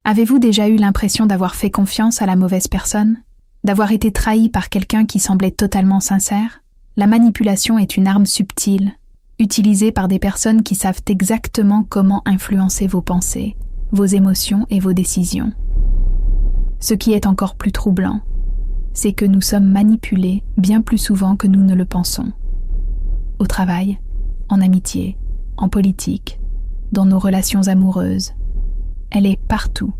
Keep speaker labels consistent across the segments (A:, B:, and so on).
A: Avez-vous déjà eu l'impression d'avoir fait confiance à la mauvaise personne? D'avoir été trahi par quelqu'un qui semblait totalement sincère? La manipulation est une arme subtile, utilisée par des personnes qui savent exactement comment influencer vos pensées, vos émotions et vos décisions. Ce qui est encore plus troublant, c'est que nous sommes manipulés bien plus souvent que nous ne le pensons. Au travail, en amitié, en politique, dans nos relations amoureuses. Elle est partout.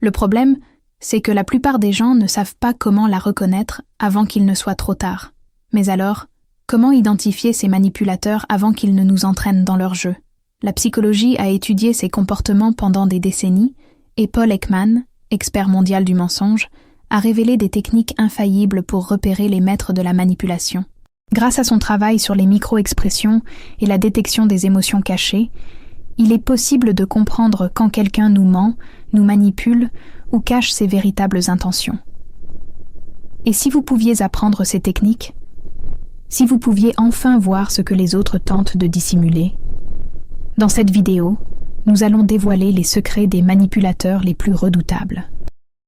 A: Le problème, c'est que la plupart des gens ne savent pas comment la reconnaître avant qu'il ne soit trop tard. Mais alors, comment identifier ces manipulateurs avant qu'ils ne nous entraînent dans leur jeu? La psychologie a étudié ces comportements pendant des décennies et Paul Ekman, expert mondial du mensonge, a révélé des techniques infaillibles pour repérer les maîtres de la manipulation. Grâce à son travail sur les micro-expressions et la détection des émotions cachées, il est possible de comprendre quand quelqu'un nous ment, nous manipule ou cache ses véritables intentions. Et si vous pouviez apprendre ces techniques? Si vous pouviez enfin voir ce que les autres tentent de dissimuler? Dans cette vidéo, nous allons dévoiler les secrets des manipulateurs les plus redoutables.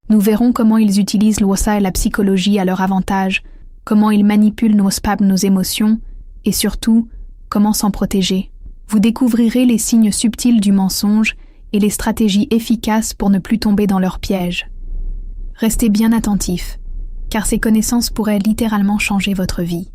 A: Nous verrons comment ils utilisent l'OSA et la psychologie à leur avantage, comment ils manipulent nos émotions et surtout, comment s'en protéger. Vous découvrirez les signes subtils du mensonge et les stratégies efficaces pour ne plus tomber dans leurs pièges. Restez bien attentifs, car ces connaissances pourraient littéralement changer votre vie.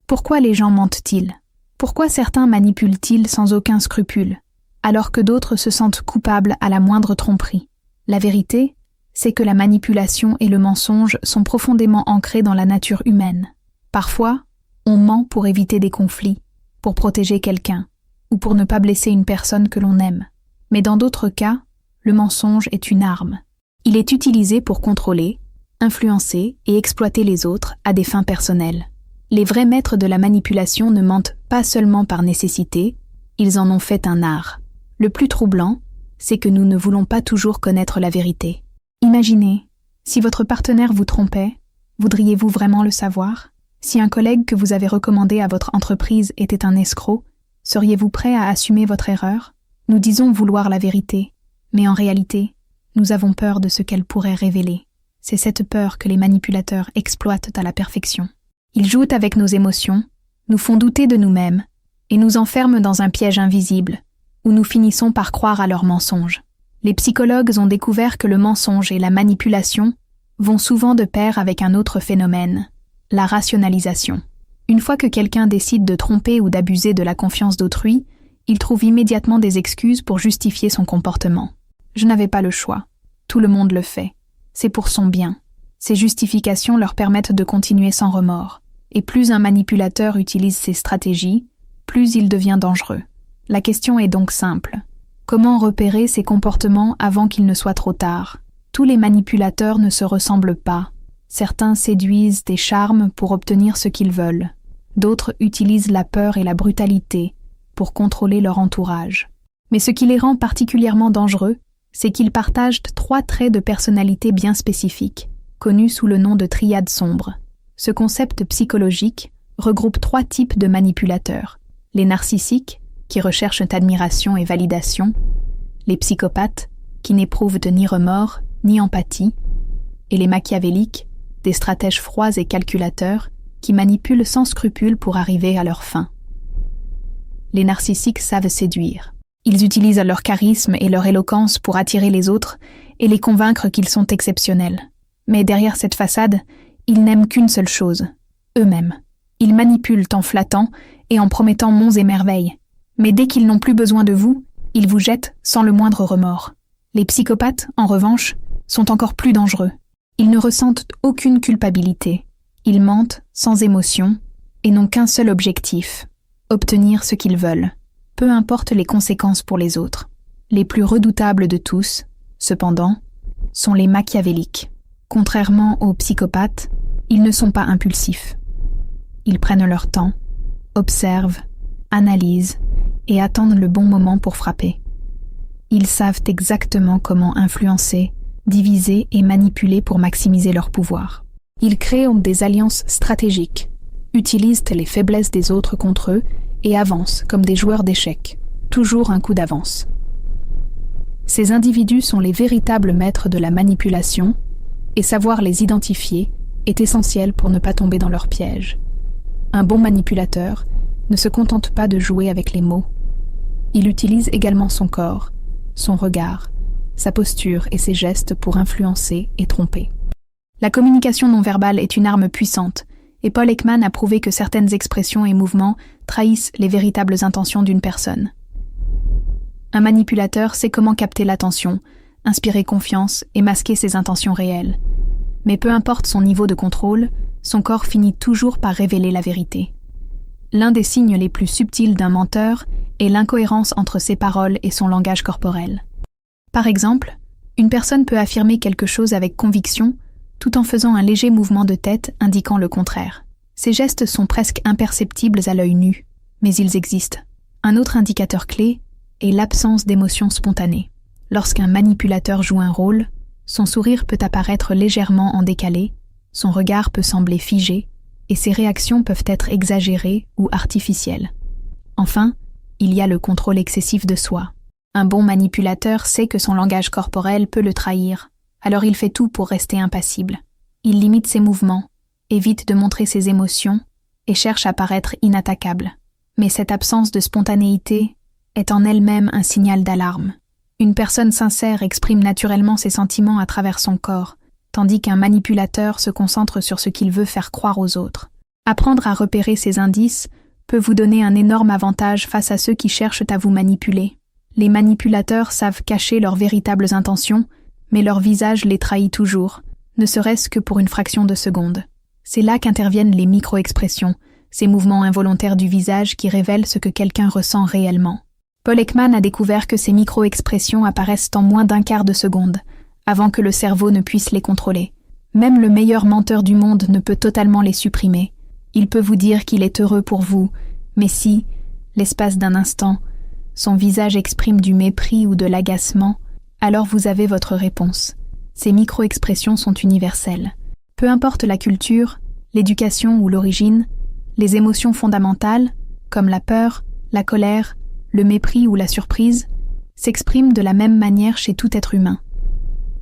A: Pourquoi les gens mentent-ils? Pourquoi certains manipulent-ils sans aucun scrupule, alors que d'autres se sentent coupables à la moindre tromperie? La vérité, c'est que la manipulation et le mensonge sont profondément ancrés dans la nature humaine. Parfois, on ment pour éviter des conflits, pour protéger quelqu'un, ou pour ne pas blesser une personne que l'on aime. Mais dans d'autres cas, le mensonge est une arme. Il est utilisé pour contrôler, influencer et exploiter les autres à des fins personnelles. Les vrais maîtres de la manipulation ne mentent pas seulement par nécessité, ils en ont fait un art. Le plus troublant, c'est que nous ne voulons pas toujours connaître la vérité. Imaginez, si votre partenaire vous trompait, voudriez-vous vraiment le savoir? Si un collègue que vous avez recommandé à votre entreprise était un escroc, seriez-vous prêt à assumer votre erreur? Nous disons vouloir la vérité, mais en réalité, nous avons peur de ce qu'elle pourrait révéler. C'est cette peur que les manipulateurs exploitent à la perfection. Ils jouent avec nos émotions, nous font douter de nous-mêmes, et nous enferment dans un piège invisible, où nous finissons par croire à leurs mensonges. Les psychologues ont découvert que le mensonge et la manipulation vont souvent de pair avec un autre phénomène, la rationalisation. Une fois que quelqu'un décide de tromper ou d'abuser de la confiance d'autrui, il trouve immédiatement des excuses pour justifier son comportement. Je n'avais pas le choix. Tout le monde le fait. C'est pour son bien. Ces justifications leur permettent de continuer sans remords. Et plus un manipulateur utilise ces stratégies, plus il devient dangereux. La question est donc simple. Comment repérer ces comportements avant qu'il ne soit trop tard? Tous les manipulateurs ne se ressemblent pas. Certains séduisent des charmes pour obtenir ce qu'ils veulent. D'autres utilisent la peur et la brutalité pour contrôler leur entourage. Mais ce qui les rend particulièrement dangereux, c'est qu'ils partagent 3 traits de personnalité bien spécifiques, connus sous le nom de triade sombre. Ce concept psychologique regroupe 3 types de manipulateurs. Les narcissiques, qui recherchent admiration et validation, les psychopathes, qui n'éprouvent ni remords ni empathie, et les machiavéliques, des stratèges froids et calculateurs, qui manipulent sans scrupule pour arriver à leur fin. Les narcissiques savent séduire. Ils utilisent leur charisme et leur éloquence pour attirer les autres et les convaincre qu'ils sont exceptionnels. Mais derrière cette façade, ils n'aiment qu'une seule chose, eux-mêmes. Ils manipulent en flattant et en promettant monts et merveilles. Mais dès qu'ils n'ont plus besoin de vous, ils vous jettent sans le moindre remords. Les psychopathes, en revanche, sont encore plus dangereux. Ils ne ressentent aucune culpabilité. Ils mentent sans émotion et n'ont qu'un seul objectif, obtenir ce qu'ils veulent, peu importe les conséquences pour les autres. Les plus redoutables de tous, cependant, sont les machiavéliques. Contrairement aux psychopathes, ils ne sont pas impulsifs. Ils prennent leur temps, observent, analysent et attendent le bon moment pour frapper. Ils savent exactement comment influencer, diviser et manipuler pour maximiser leur pouvoir. Ils créent des alliances stratégiques, utilisent les faiblesses des autres contre eux et avancent comme des joueurs d'échecs, toujours un coup d'avance. Ces individus sont les véritables maîtres de la manipulation, et savoir les identifier est essentiel pour ne pas tomber dans leur piège. Un bon manipulateur ne se contente pas de jouer avec les mots. Il utilise également son corps, son regard, sa posture et ses gestes pour influencer et tromper. La communication non verbale est une arme puissante, et Paul Ekman a prouvé que certaines expressions et mouvements trahissent les véritables intentions d'une personne. Un manipulateur sait comment capter l'attention, inspirer confiance et masquer ses intentions réelles. Mais peu importe son niveau de contrôle, son corps finit toujours par révéler la vérité. L'un des signes les plus subtils d'un menteur est l'incohérence entre ses paroles et son langage corporel. Par exemple, une personne peut affirmer quelque chose avec conviction tout en faisant un léger mouvement de tête indiquant le contraire. Ces gestes sont presque imperceptibles à l'œil nu, mais ils existent. Un autre indicateur clé est l'absence d'émotion spontanée. Lorsqu'un manipulateur joue un rôle, son sourire peut apparaître légèrement en décalé, son regard peut sembler figé, et ses réactions peuvent être exagérées ou artificielles. Enfin, il y a le contrôle excessif de soi. Un bon manipulateur sait que son langage corporel peut le trahir, alors il fait tout pour rester impassible. Il limite ses mouvements, évite de montrer ses émotions et cherche à paraître inattaquable. Mais cette absence de spontanéité est en elle-même un signal d'alarme. Une personne sincère exprime naturellement ses sentiments à travers son corps, tandis qu'un manipulateur se concentre sur ce qu'il veut faire croire aux autres. Apprendre à repérer ces indices peut vous donner un énorme avantage face à ceux qui cherchent à vous manipuler. Les manipulateurs savent cacher leurs véritables intentions, mais leur visage les trahit toujours, ne serait-ce que pour une fraction de seconde. C'est là qu'interviennent les micro-expressions, ces mouvements involontaires du visage qui révèlent ce que quelqu'un ressent réellement. Paul Ekman a découvert que ces micro-expressions apparaissent en moins d'un quart de seconde, avant que le cerveau ne puisse les contrôler. Même le meilleur menteur du monde ne peut totalement les supprimer. Il peut vous dire qu'il est heureux pour vous, mais si, l'espace d'un instant, son visage exprime du mépris ou de l'agacement, alors vous avez votre réponse. Ces micro-expressions sont universelles. Peu importe la culture, l'éducation ou l'origine, les émotions fondamentales, comme la peur, la colère, le mépris ou la surprise, s'expriment de la même manière chez tout être humain.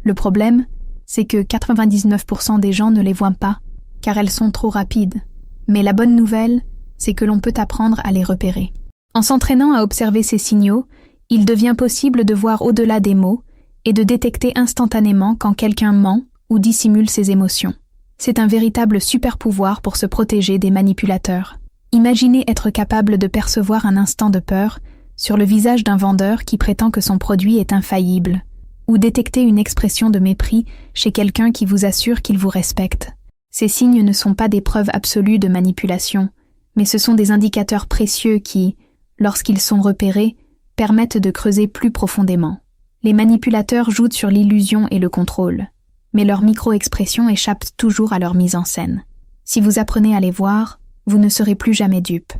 A: Le problème, c'est que 99% des gens ne les voient pas, car elles sont trop rapides. Mais la bonne nouvelle, c'est que l'on peut apprendre à les repérer. En s'entraînant à observer ces signaux, il devient possible de voir au-delà des mots et de détecter instantanément quand quelqu'un ment ou dissimule ses émotions. C'est un véritable super-pouvoir pour se protéger des manipulateurs. Imaginez être capable de percevoir un instant de peur sur le visage d'un vendeur qui prétend que son produit est infaillible, ou détecter une expression de mépris chez quelqu'un qui vous assure qu'il vous respecte. Ces signes ne sont pas des preuves absolues de manipulation, mais ce sont des indicateurs précieux qui, lorsqu'ils sont repérés, permettent de creuser plus profondément. Les manipulateurs jouent sur l'illusion et le contrôle, mais leurs micro-expressions échappent toujours à leur mise en scène. Si vous apprenez à les voir, vous ne serez plus jamais dupe.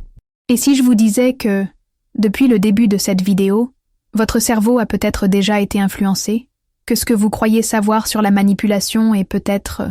A: Et si je vous disais que, depuis le début de cette vidéo, votre cerveau a peut-être déjà été influencé, que ce que vous croyez savoir sur la manipulation est peut-être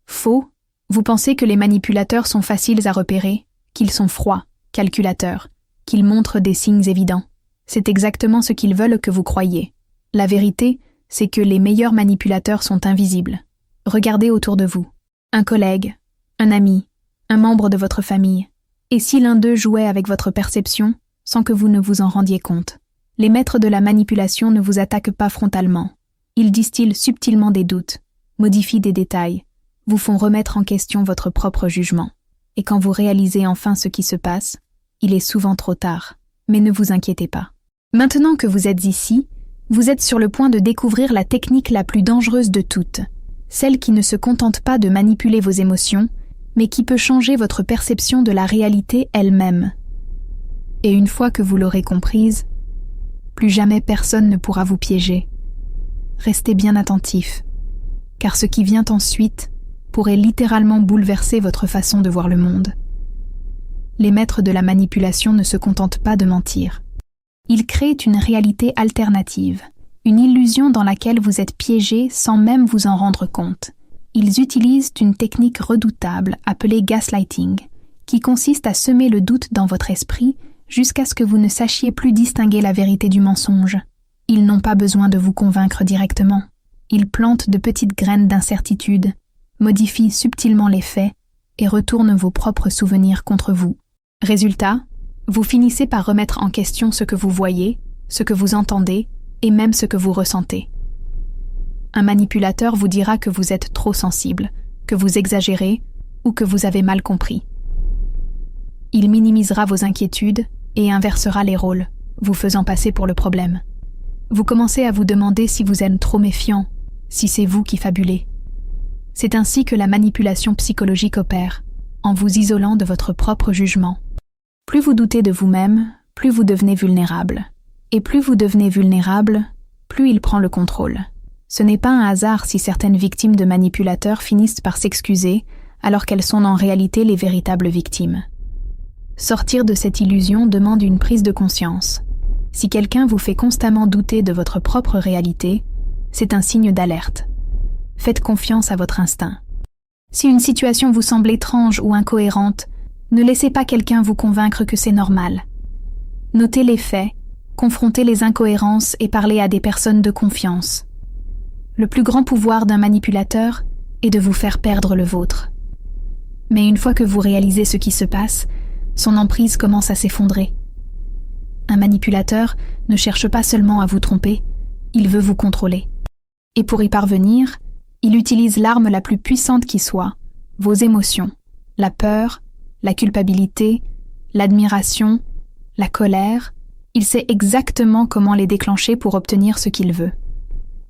A: faux, vous pensez que les manipulateurs sont faciles à repérer, qu'ils sont froids, calculateurs, qu'ils montrent des signes évidents. C'est exactement ce qu'ils veulent que vous croyiez. La vérité, c'est que les meilleurs manipulateurs sont invisibles. Regardez autour de vous. Un collègue, un ami, un membre de votre famille. Et si l'un d'eux jouait avec votre perception, sans que vous ne vous en rendiez compte? Les maîtres de la manipulation ne vous attaquent pas frontalement. Ils distillent subtilement des doutes, modifient des détails, vous font remettre en question votre propre jugement. Et quand vous réalisez enfin ce qui se passe, il est souvent trop tard. Mais ne vous inquiétez pas. Maintenant que vous êtes ici, vous êtes sur le point de découvrir la technique la plus dangereuse de toutes, celle qui ne se contente pas de manipuler vos émotions, mais qui peut changer votre perception de la réalité elle-même. Et une fois que vous l'aurez comprise, plus jamais personne ne pourra vous piéger. Restez bien attentif, car ce qui vient ensuite pourrait littéralement bouleverser votre façon de voir le monde. Les maîtres de la manipulation ne se contentent pas de mentir. Ils créent une réalité alternative, une illusion dans laquelle vous êtes piégé sans même vous en rendre compte. Ils utilisent une technique redoutable appelée gaslighting, qui consiste à semer le doute dans votre esprit jusqu'à ce que vous ne sachiez plus distinguer la vérité du mensonge. Ils n'ont pas besoin de vous convaincre directement. Ils plantent de petites graines d'incertitude, modifient subtilement les faits et retournent vos propres souvenirs contre vous. Résultat, vous finissez par remettre en question ce que vous voyez, ce que vous entendez et même ce que vous ressentez. Un manipulateur vous dira que vous êtes trop sensible, que vous exagérez ou que vous avez mal compris. Il minimisera vos inquiétudes et inversera les rôles, vous faisant passer pour le problème. Vous commencez à vous demander si vous êtes trop méfiant, si c'est vous qui fabulez. C'est ainsi que la manipulation psychologique opère, en vous isolant de votre propre jugement. Plus vous doutez de vous-même, plus vous devenez vulnérable. Et plus vous devenez vulnérable, plus il prend le contrôle. Ce n'est pas un hasard si certaines victimes de manipulateurs finissent par s'excuser alors qu'elles sont en réalité les véritables victimes. Sortir de cette illusion demande une prise de conscience. Si quelqu'un vous fait constamment douter de votre propre réalité, c'est un signe d'alerte. Faites confiance à votre instinct. Si une situation vous semble étrange ou incohérente, ne laissez pas quelqu'un vous convaincre que c'est normal. Notez les faits, confrontez les incohérences et parlez à des personnes de confiance. Le plus grand pouvoir d'un manipulateur est de vous faire perdre le vôtre. Mais une fois que vous réalisez ce qui se passe, son emprise commence à s'effondrer. Un manipulateur ne cherche pas seulement à vous tromper, il veut vous contrôler. Et pour y parvenir, il utilise l'arme la plus puissante qui soit, vos émotions, la peur, la culpabilité, l'admiration, la colère. Il sait exactement comment les déclencher pour obtenir ce qu'il veut.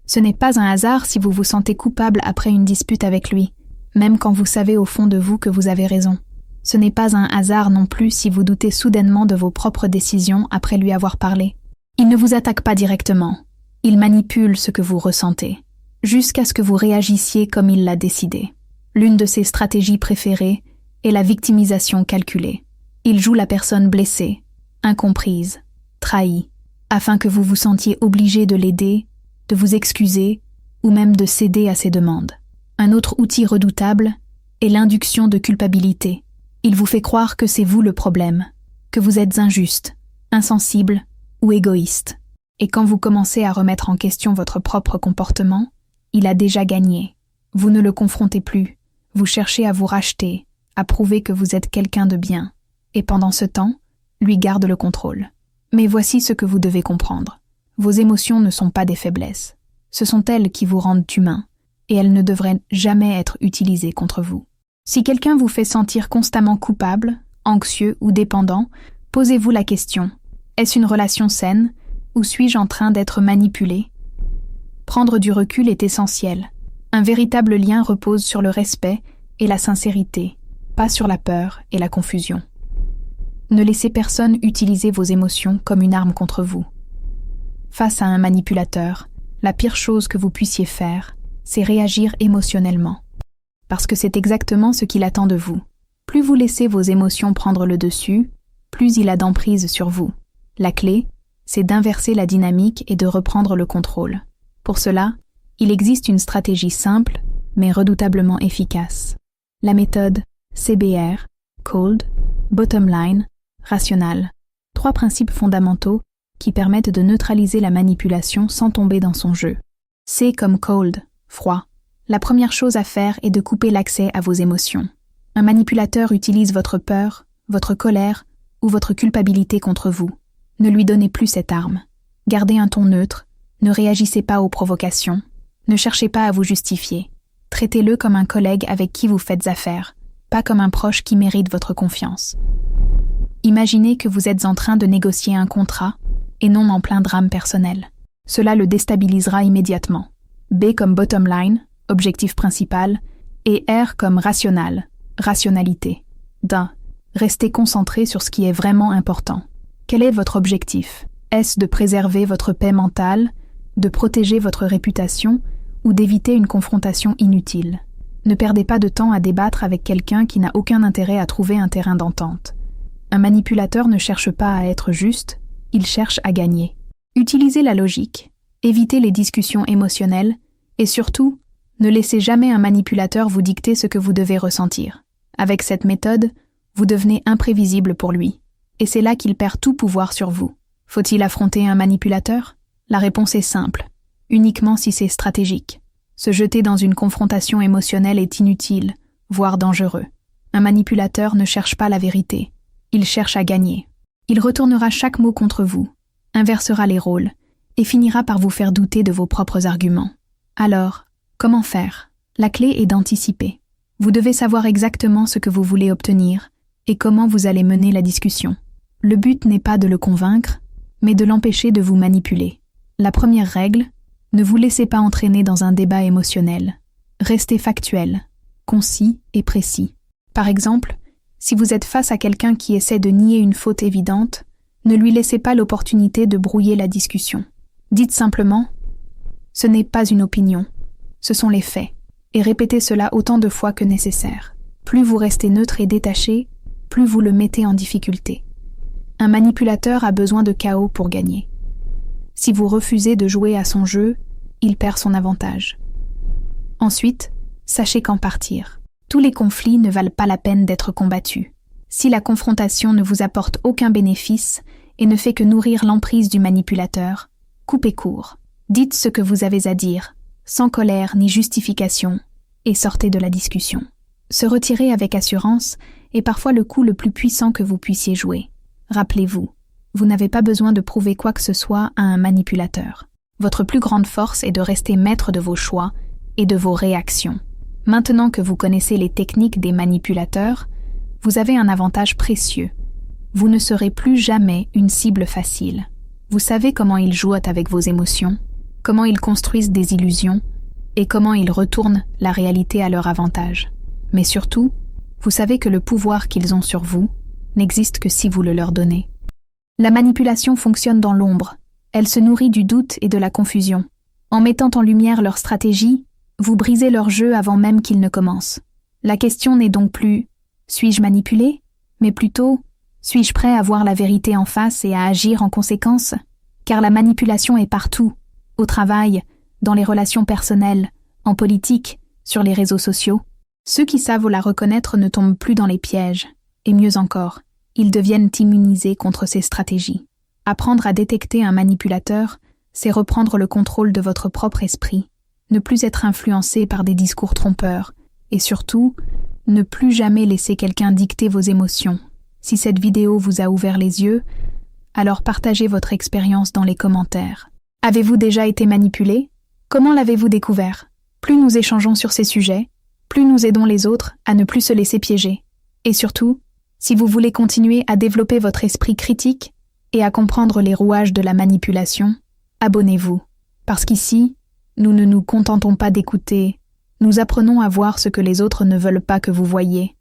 A: Ce n'est pas un hasard si vous vous sentez coupable après une dispute avec lui, même quand vous savez au fond de vous que vous avez raison. Ce n'est pas un hasard non plus si vous doutez soudainement de vos propres décisions après lui avoir parlé. Il ne vous attaque pas directement. Il manipule ce que vous ressentez, jusqu'à ce que vous réagissiez comme il l'a décidé. L'une de ses stratégies préférées est la victimisation calculée. Il joue la personne blessée, incomprise, trahie, afin que vous vous sentiez obligé de l'aider, de vous excuser ou même de céder à ses demandes. Un autre outil redoutable est l'induction de culpabilité. Il vous fait croire que c'est vous le problème, que vous êtes injuste, insensible ou égoïste. Et quand vous commencez à remettre en question votre propre comportement, il a déjà gagné. Vous ne le confrontez plus, vous cherchez à vous racheter, à prouver que vous êtes quelqu'un de bien. Et pendant ce temps, lui garde le contrôle. Mais voici ce que vous devez comprendre. Vos émotions ne sont pas des faiblesses. Ce sont elles qui vous rendent humain, et elles ne devraient jamais être utilisées contre vous. Si quelqu'un vous fait sentir constamment coupable, anxieux ou dépendant, posez-vous la question, est-ce une relation saine, ou suis-je en train d'être manipulé? Prendre du recul est essentiel. Un véritable lien repose sur le respect et la sincérité, pas sur la peur et la confusion. Ne laissez personne utiliser vos émotions comme une arme contre vous. Face à un manipulateur, la pire chose que vous puissiez faire, c'est réagir émotionnellement. Parce que c'est exactement ce qu'il attend de vous. Plus vous laissez vos émotions prendre le dessus, plus il a d'emprise sur vous. La clé, c'est d'inverser la dynamique et de reprendre le contrôle. Pour cela, il existe une stratégie simple, mais redoutablement efficace. La méthode CBR, Cold, Bottom Line, Rationnel. 3 principes fondamentaux qui permettent de neutraliser la manipulation sans tomber dans son jeu. C comme cold, froid. La première chose à faire est de couper l'accès à vos émotions. Un manipulateur utilise votre peur, votre colère ou votre culpabilité contre vous. Ne lui donnez plus cette arme. Gardez un ton neutre, ne réagissez pas aux provocations, ne cherchez pas à vous justifier. Traitez-le comme un collègue avec qui vous faites affaire, pas comme un proche qui mérite votre confiance. Imaginez que vous êtes en train de négocier un contrat et non en plein drame personnel. Cela le déstabilisera immédiatement. B comme bottom line, objectif principal, et R comme rationnel, rationalité. Restez concentré sur ce qui est vraiment important. Quel est votre objectif? Est-ce de préserver votre paix mentale, de protéger votre réputation ou d'éviter une confrontation inutile? Ne perdez pas de temps à débattre avec quelqu'un qui n'a aucun intérêt à trouver un terrain d'entente. Un manipulateur ne cherche pas à être juste, il cherche à gagner. Utilisez la logique, évitez les discussions émotionnelles et surtout, ne laissez jamais un manipulateur vous dicter ce que vous devez ressentir. Avec cette méthode, vous devenez imprévisible pour lui, et c'est là qu'il perd tout pouvoir sur vous. Faut-il affronter un manipulateur? La réponse est simple, uniquement si c'est stratégique. Se jeter dans une confrontation émotionnelle est inutile, voire dangereux. Un manipulateur ne cherche pas la vérité, il cherche à gagner. Il retournera chaque mot contre vous, inversera les rôles, et finira par vous faire douter de vos propres arguments. Alors, comment faire? La clé est d'anticiper. Vous devez savoir exactement ce que vous voulez obtenir et comment vous allez mener la discussion. Le but n'est pas de le convaincre, mais de l'empêcher de vous manipuler. La première règle, ne vous laissez pas entraîner dans un débat émotionnel. Restez factuel, concis et précis. Par exemple, si vous êtes face à quelqu'un qui essaie de nier une faute évidente, ne lui laissez pas l'opportunité de brouiller la discussion. Dites simplement « Ce n'est pas une opinion, ce sont les faits » et répétez cela autant de fois que nécessaire. Plus vous restez neutre et détaché, plus vous le mettez en difficulté. Un manipulateur a besoin de chaos pour gagner. Si vous refusez de jouer à son jeu, il perd son avantage. Ensuite, sachez qu'en partir. Tous les conflits ne valent pas la peine d'être combattus. Si la confrontation ne vous apporte aucun bénéfice et ne fait que nourrir l'emprise du manipulateur, coupez court. Dites ce que vous avez à dire, sans colère ni justification, et sortez de la discussion. Se retirer avec assurance est parfois le coup le plus puissant que vous puissiez jouer. Rappelez-vous, vous n'avez pas besoin de prouver quoi que ce soit à un manipulateur. Votre plus grande force est de rester maître de vos choix et de vos réactions. Maintenant que vous connaissez les techniques des manipulateurs, vous avez un avantage précieux. Vous ne serez plus jamais une cible facile. Vous savez comment ils jouent avec vos émotions, comment ils construisent des illusions et comment ils retournent la réalité à leur avantage. Mais surtout, vous savez que le pouvoir qu'ils ont sur vous n'existe que si vous le leur donnez. La manipulation fonctionne dans l'ombre. Elle se nourrit du doute et de la confusion. En mettant en lumière leur stratégie, vous brisez leur jeu avant même qu'ils ne commencent. La question n'est donc plus « suis-je manipulé ?», mais plutôt « suis-je prêt à voir la vérité en face et à agir en conséquence ?» Car la manipulation est partout, au travail, dans les relations personnelles, en politique, sur les réseaux sociaux. Ceux qui savent la reconnaître ne tombent plus dans les pièges, et mieux encore, ils deviennent immunisés contre ces stratégies. Apprendre à détecter un manipulateur, c'est reprendre le contrôle de votre propre esprit, ne plus être influencé par des discours trompeurs, et surtout, ne plus jamais laisser quelqu'un dicter vos émotions. Si cette vidéo vous a ouvert les yeux, alors partagez votre expérience dans les commentaires. Avez-vous déjà été manipulé? Comment l'avez-vous découvert? Plus nous échangeons sur ces sujets, plus nous aidons les autres à ne plus se laisser piéger. Et surtout, si vous voulez continuer à développer votre esprit critique et à comprendre les rouages de la manipulation, abonnez-vous. Parce qu'ici, nous ne nous contentons pas d'écouter, nous apprenons à voir ce que les autres ne veulent pas que vous voyiez.